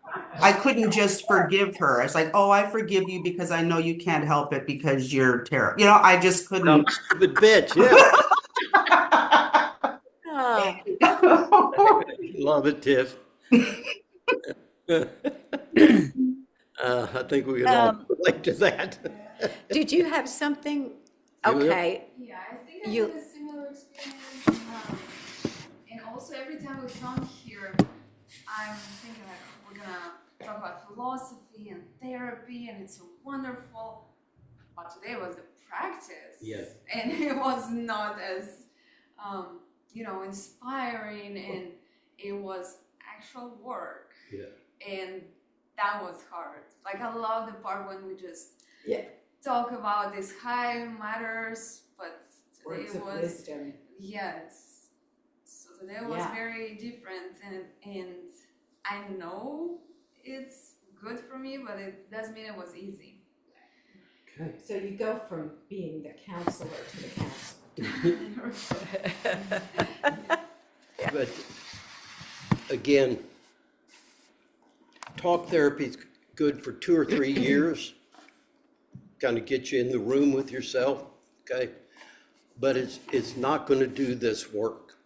S4: forgive her. It's like, oh, I forgive you because I know you can't help it because you're terrible. I just couldn't.
S1: Stupid bitch, yeah. Love it, Tiff. I think we can all relate to that.
S2: Did you have something? Okay.
S5: Yeah, I think I had a similar experience. And also every time we come here, I'm thinking like we're gonna talk about philosophy and therapy, and it's so wonderful. But today was the practice.
S1: Yeah.
S5: And it was not as inspiring, and it was actual work.
S1: Yeah.
S5: And that was hard. Like I love the part when we just talk about these high matters, but today
S2: Words of
S5: was
S2: wisdom.
S5: yes. So today was very different, and I know it's good for me, but it doesn't mean it was easy.
S1: Okay.
S2: So you go from being the counselor to the counselor.
S1: But again, talk therapy is good for 2 or 3 years, kind of get you in the room with yourself, okay? But it's not going to do this work,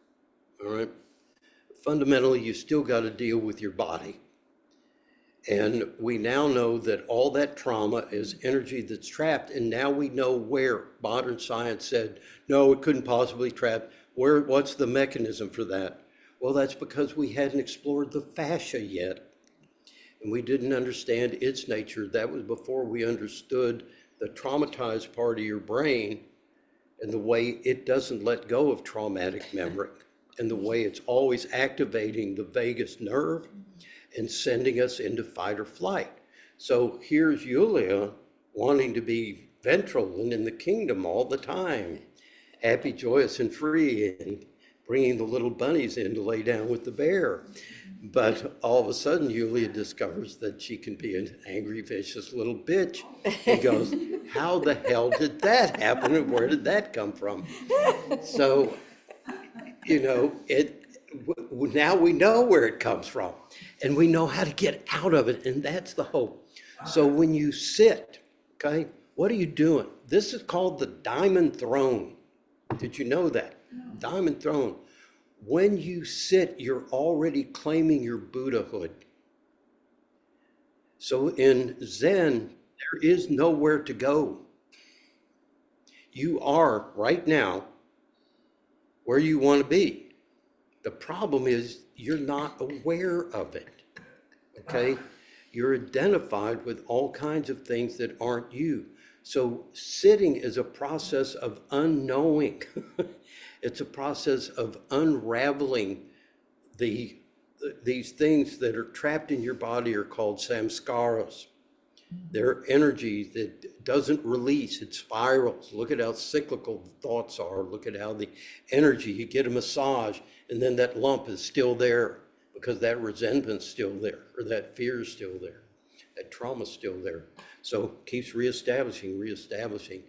S1: all right? Fundamentally, you still got to deal with your body. And we now know that all that trauma is energy that's trapped, and now we know where. Modern science said, no, it couldn't possibly trap. What's the mechanism for that? Well, that's because we hadn't explored the fascia yet, and we didn't understand its nature. That was before we understood the traumatized part of your brain and the way it doesn't let go of traumatic memory, and the way it's always activating the vagus nerve and sending us into fight or flight. So here's Yulia wanting to be ventral and in the kingdom all the time, happy, joyous, and free, and bringing the little bunnies in to lay down with the bear. But all of a sudden, Yulia discovers that she can be an angry, vicious little bitch. He goes, how the hell did that happen, and where did that come from? So, now we know where it comes from, and we know how to get out of it, and that's the hope. So when you sit, okay, what are you doing? This is called the diamond throne. Did you know that? Diamond throne. When you sit, you're already claiming your Buddhahood. So in Zen, there is nowhere to go. You are right now where you want to be. The problem is you're not aware of it, okay? You're identified with all kinds of things that aren't you. So sitting is a process of unknowing. It's a process of unraveling these things that are trapped in your body are called samskaras. They're energy that doesn't release, it spirals. Look at how cyclical the thoughts are. Look at how the energy, you get a massage and then that lump is still there because that resentment's still there, or that fear is still there, that trauma's still there. So it keeps reestablishing.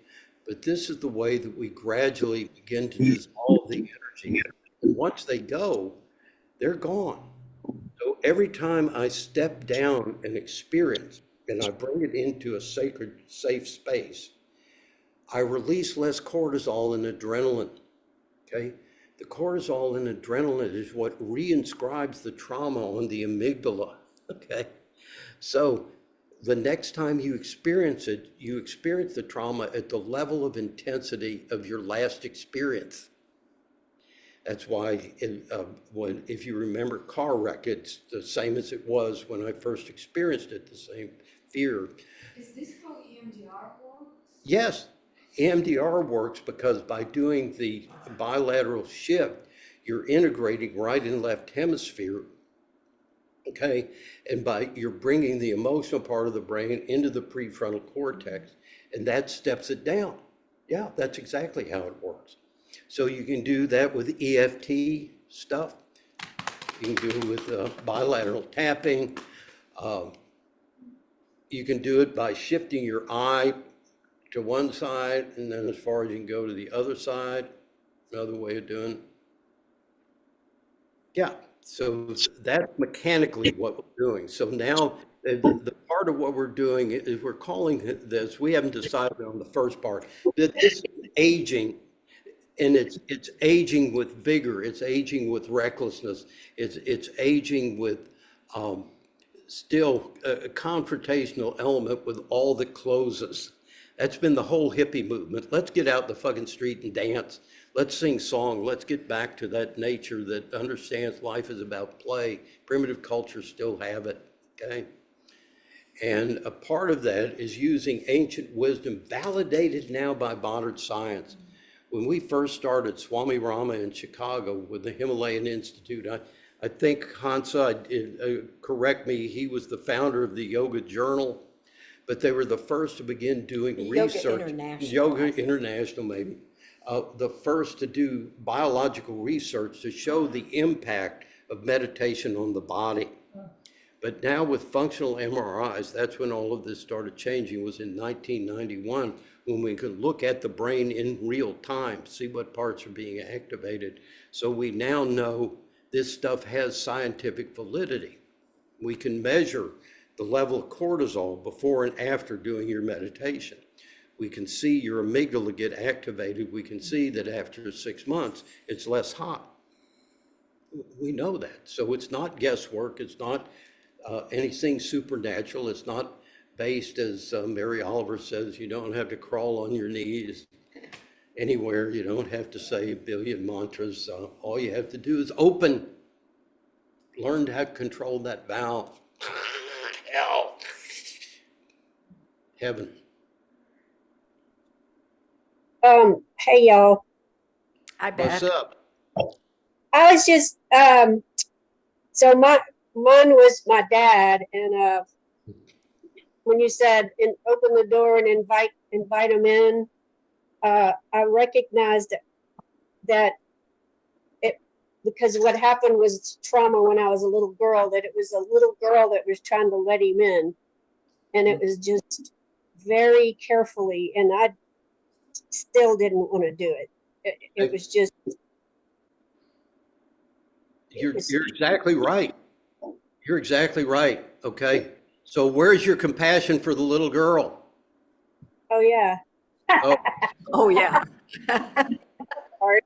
S1: But this is the way that we gradually begin to dissolve the energy. And once they go, they're gone. So every time I step down and experience, and I bring it into a sacred, safe space, I release less cortisol and adrenaline, okay? The cortisol and adrenaline is what reinscribes the trauma on the amygdala, okay? So the next time you experience it, you experience the trauma at the level of intensity of your last experience. That's why if you remember car wreck, it's the same as it was when I first experienced it, the same fear.
S5: Is this how EMDR works?
S1: Yes, EMDR works because by doing the bilateral shift, you're integrating right and left hemisphere, okay? And you're bringing the emotional part of the brain into the prefrontal cortex, and that steps it down. Yeah, that's exactly how it works. So you can do that with EFT stuff. You can do it with bilateral tapping. You can do it by shifting your eye to one side, and then as far as you can go to the other side. Another way of doing it. Yeah, so that's mechanically what we're doing. So now the part of what we're doing is we're calling this, we haven't decided on the first part, that this is aging. And it's aging with vigor. It's aging with recklessness. It's aging with still a confrontational element with all that closes. That's been the whole hippie movement. Let's get out the fucking street and dance. Let's sing song. Let's get back to that nature that understands life is about play. Primitive cultures still have it, okay? And a part of that is using ancient wisdom, validated now by modern science. When we first started Swami Rama in Chicago with the Himalayan Institute, I think Hansa, correct me, he was the founder of the Yoga Journal, but they were the first to begin doing research. Yoga International, maybe. The first to do biological research to show the impact of meditation on the body. But now with functional MRIs, that's when all of this started changing, was in 1991, when we could look at the brain in real time, see what parts are being activated. So we now know this stuff has scientific validity. We can measure the level of cortisol before and after doing your meditation. We can see your amygdala get activated. We can see that after 6 months, it's less hot. We know that. So it's not guesswork. It's not anything supernatural. It's not based, as Mary Oliver says, you don't have to crawl on your knees anywhere. You don't have to say a billion mantras. All you have to do is open. Learn how to control that valve. Hell. Heaven.
S6: Hey y'all.
S2: I bet.
S1: What's up?
S6: I was just so mine was my dad, and when you said open the door and invite him in, I recognized that it, because what happened was trauma when I was a little girl, that it was a little girl that was trying to let him in, and it was just very carefully, and I still didn't want to do it. It was just.
S1: You're exactly right. You're exactly right. Okay. So where's your compassion for the little girl?
S6: Oh yeah.
S1: Oh,
S2: Oh, yeah.
S6: part.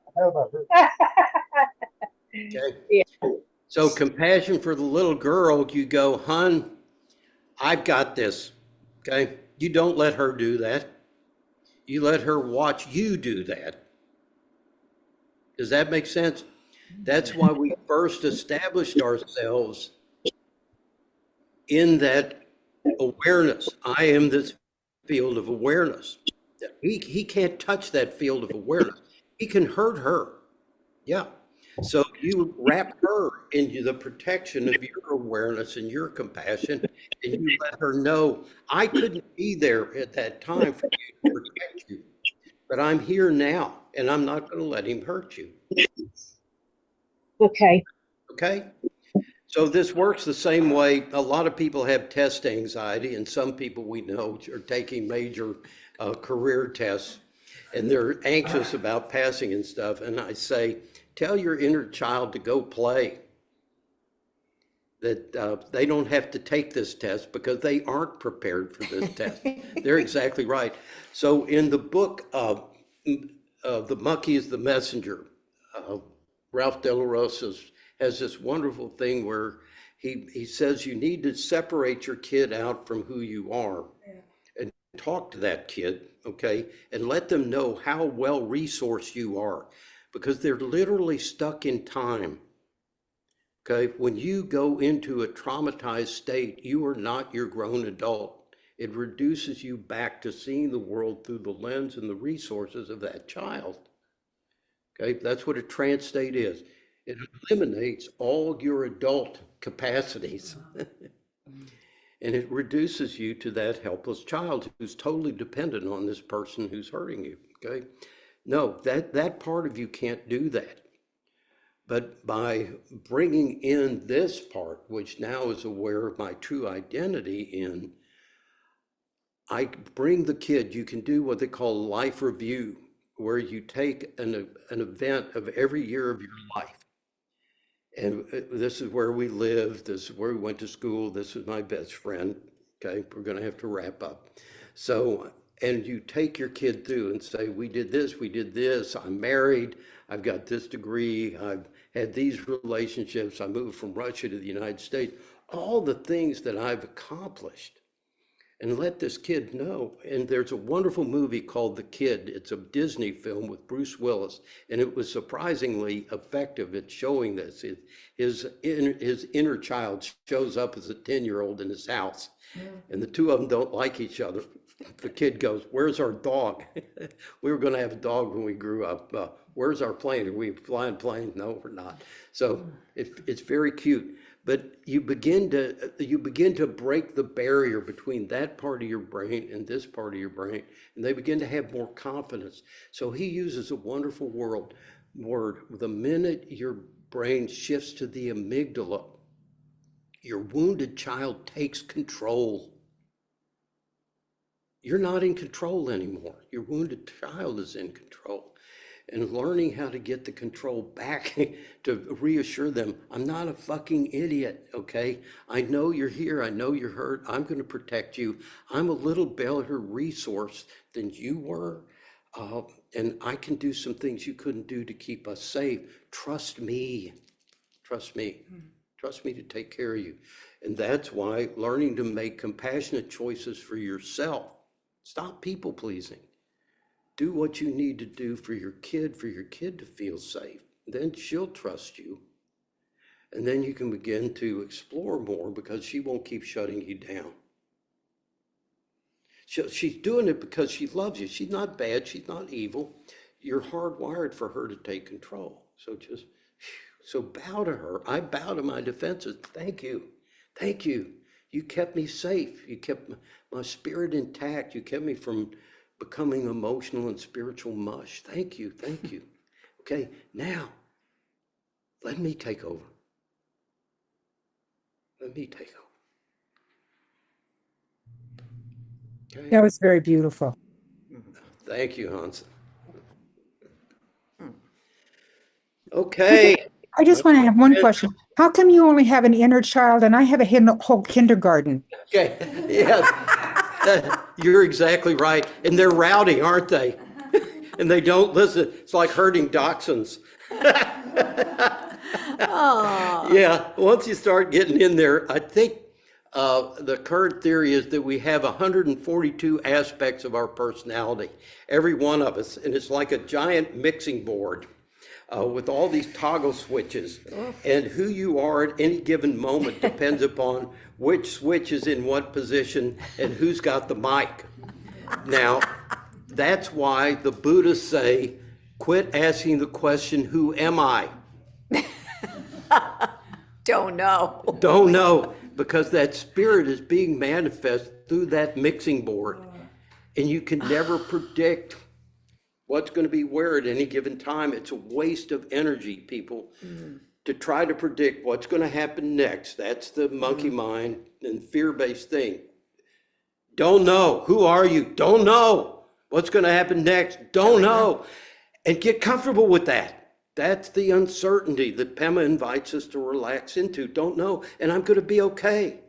S1: Okay.
S6: Yeah.
S1: So compassion for the little girl, you go, hun, I've got this. Okay. You don't let her do that. You let her watch you do that. Does that make sense? That's why we first established ourselves in that awareness. I am this field of awareness. He can't touch that field of awareness. He can hurt her. Yeah. So you wrap her into the protection of your awareness and your compassion, and you let her know, I couldn't be there at that time for you to protect you, but I'm here now, and I'm not going to let him hurt you.
S6: Okay.
S1: Okay? So this works the same way. A lot of people have test anxiety, and some people we know are taking major career tests, and they're anxious about passing and stuff. And I say, tell your inner child to go play. That they don't have to take this test because they aren't prepared for this test. They're exactly right. So in the book, The Monkey is the Messenger, Ralph De La Rosa has this wonderful thing where he says you need to separate your kid out from who you are and talk to that kid, okay, and let them know how well resourced you are, because they're literally stuck in time. Okay, when you go into a traumatized state, you are not your grown adult. It reduces you back to seeing the world through the lens and the resources of that child. Okay, that's what a trance state is. It eliminates all your adult capacities. And it reduces you to that helpless child who's totally dependent on this person who's hurting you. Okay, no, that part of you can't do that. But by bringing in this part, which now is aware of my true identity in, I bring the kid, you can do what they call life review, where you take an event of every year of your life. And this is where we live, this is where we went to school, this is my best friend. Okay, we're gonna have to wrap up. So, and you take your kid through and say, we did this, I'm married, I've got this degree, I've had these relationships, I moved from Russia to the United States, all the things that I've accomplished. And let this kid know. And there's a wonderful movie called The Kid. It's a Disney film with Bruce Willis, and it was surprisingly effective at showing this. His inner child shows up as a 10-year-old in his house, and the two of them don't like each other. The kid goes, where's our dog? We were going to have a dog when we grew up. Where's our plane? Are we flying planes? No, we're not. So it's very cute. But you begin to break the barrier between that part of your brain and this part of your brain, and they begin to have more confidence. So he uses a wonderful word. The minute your brain shifts to the amygdala, your wounded child takes control. You're not in control anymore. Your wounded child is in control. And learning how to get the control back to reassure them, I'm not a fucking idiot, okay? I know you're here, I know you're hurt, I'm gonna protect you. I'm a little better resource than you were, and I can do some things you couldn't do to keep us safe. Trust me, trust me. Trust me to take care of you. And that's why learning to make compassionate choices for yourself. Stop people pleasing. Do what you need to do for your kid to feel safe. Then she'll trust you. And then you can begin to explore more because she won't keep shutting you down. She's doing it because she loves you. She's not bad. She's not evil. You're hardwired for her to take control. So bow to her. I bow to my defenses. Thank you. Thank you. You kept me safe. You kept my spirit intact. You kept me from becoming emotional and spiritual mush. Thank you. Thank you. Okay, now let me take over. Let me take over. Okay.
S7: That was very beautiful.
S1: Thank you, Hansen. Okay.
S7: I just want to have one question. How come you only have an inner child and I have a whole kindergarten?
S1: Okay. Yes. You're exactly right. And they're rowdy, aren't they? and they don't listen. It's like herding dachshunds.
S2: Oh,
S1: Yeah, once you start getting in there, I think the current theory is that we have 142 aspects of our personality, every one of us, and it's like a giant mixing board with all these toggle switches. And who you are at any given moment depends upon which switch is in what position and who's got the mic. Now, that's why the Buddhists say, quit asking the question, who am I?
S2: don't know.
S1: Don't know, because that spirit is being manifest through that mixing board. And you can never predict what's going to be where at any given time. It's a waste of energy, people, to try to predict what's going to happen next. That's the monkey mind and fear-based thing. Don't know. Who are you? Don't know. What's going to happen next? Don't know. And get comfortable with that. That's the uncertainty that Pema invites us to relax into. Don't know. And I'm going to be okay.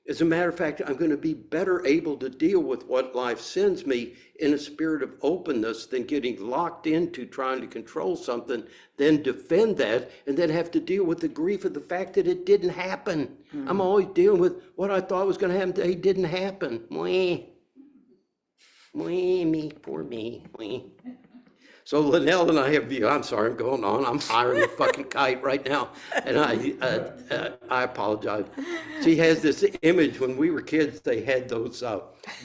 S1: As a matter of fact, I'm going to be better able to deal with what life sends me in a spirit of openness than getting locked into trying to control something, then defend that, and then have to deal with the grief of the fact that it didn't happen. I'm always dealing with what I thought was going to happen today didn't happen. Mwah. Mwah, me, poor me. Mwah. So Linnell and I have, I'm sorry, I'm going on. I'm higher than a fucking kite right now. And I apologize. She has this image when we were kids, they had those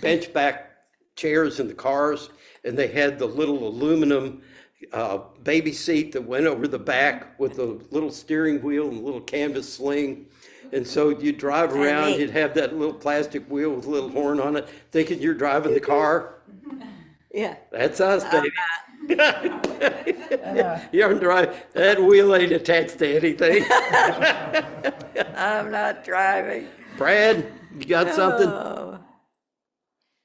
S1: bench back chairs in the cars, and they had the little aluminum baby seat that went over the back with the little steering wheel and a little canvas sling. And so you drive around, you'd have that little plastic wheel with a little horn on it, thinking you're driving the car.
S2: Yeah.
S1: That's us, baby. You're driving. That wheel ain't attached to anything.
S2: I'm not driving.
S1: Brad, you got something?
S2: Oh,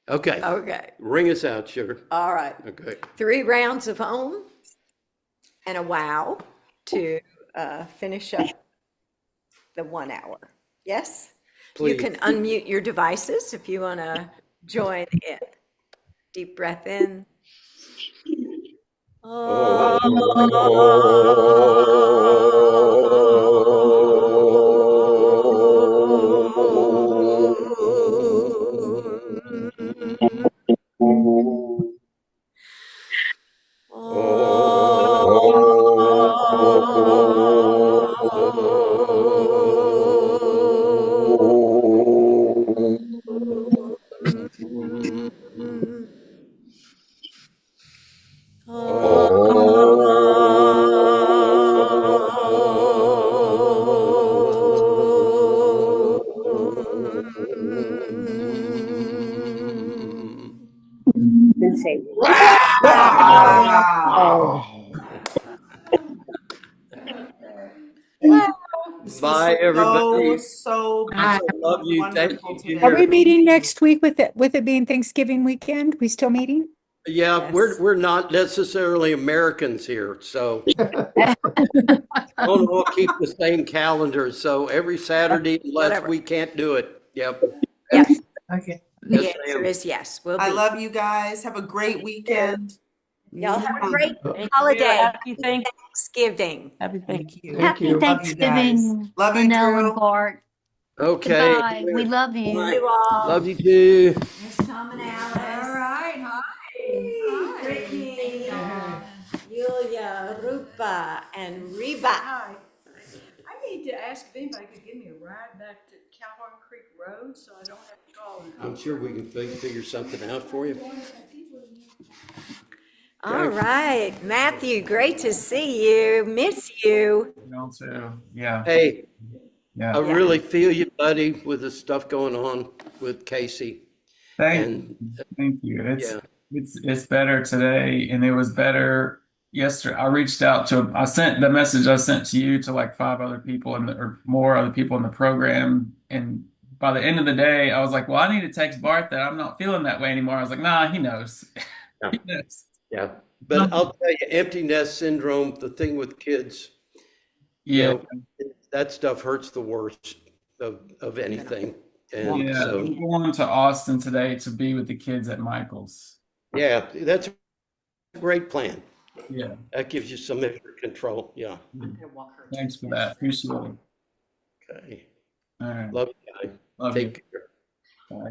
S1: Okay.
S2: okay.
S1: Ring us out, sugar.
S2: All right.
S1: Okay.
S2: 3 rounds of Om and a wow to finish up the 1 hour. Yes?
S1: Please.
S2: You can unmute your devices if you want to join in. Deep breath in.
S6: And say,
S4: Wow. This was
S1: Bye, everybody.
S4: So
S1: I love you. Thank
S4: wonderful
S1: you.
S4: today.
S7: Are we meeting next week with it being Thanksgiving weekend? We still meeting?
S1: Yeah,
S2: Yes.
S1: we're not necessarily Americans here, so we'll keep the same calendar. So every Saturday, unless
S2: Whatever.
S1: we can't do it. Yep.
S2: Yes,
S3: Okay.
S2: the
S1: Yes,
S2: answer
S1: ma'am.
S2: is yes. We'll be.
S4: I love you guys. Have a great weekend.
S2: Y'all have a
S4: Mwah.
S2: great
S8: Thank
S2: holiday.
S8: you. Happy
S2: Thanksgiving.
S4: Thank you.
S8: Happy
S4: Love you guys.
S8: Thanksgiving,
S4: Love you,
S8: Linnell
S4: Drew.
S8: and Bart.
S1: Okay.
S8: Goodbye. We love you.
S1: Bye.
S2: You all.
S1: Love you too.
S2: Miss Tom and Alice.
S5: All right, hi.
S2: Hi. Brittany, Yulia, Rupa, and Reba.
S9: Hi. I need to ask if anybody could give me a ride back to Calhoun Creek Road so I don't have to call.
S1: I'm sure we can figure something out for you.
S2: All right, Matthew, great to see you. Miss you.
S10: You too. Yeah.
S1: Hey,
S10: Yeah.
S1: I really feel you, buddy, with the stuff going on with Casey. And
S10: Thank you.
S1: yeah.
S10: It's better today, and it was better yesterday. I sent the message I sent to you to like 5 other people or more other people in the program, and by the end of the day, I was like, well, I need to text Bart that I'm not feeling that way anymore. I was like, nah, he knows.
S1: Yeah.
S10: He knows.
S1: Yeah. But I'll tell you, empty nest syndrome, the thing with kids,
S10: Yeah.
S1: that stuff hurts the worst of anything. And
S10: Yeah.
S1: so,
S10: I'm going to Austin today to be with the kids at Michael's.
S1: yeah, that's a great plan.
S10: Yeah.
S1: That gives you some extra control. Yeah.
S10: Thanks for that. Appreciate it.
S1: Okay.
S10: All right.
S1: Love you guys.
S10: Love you.
S1: Take care.
S10: Bye.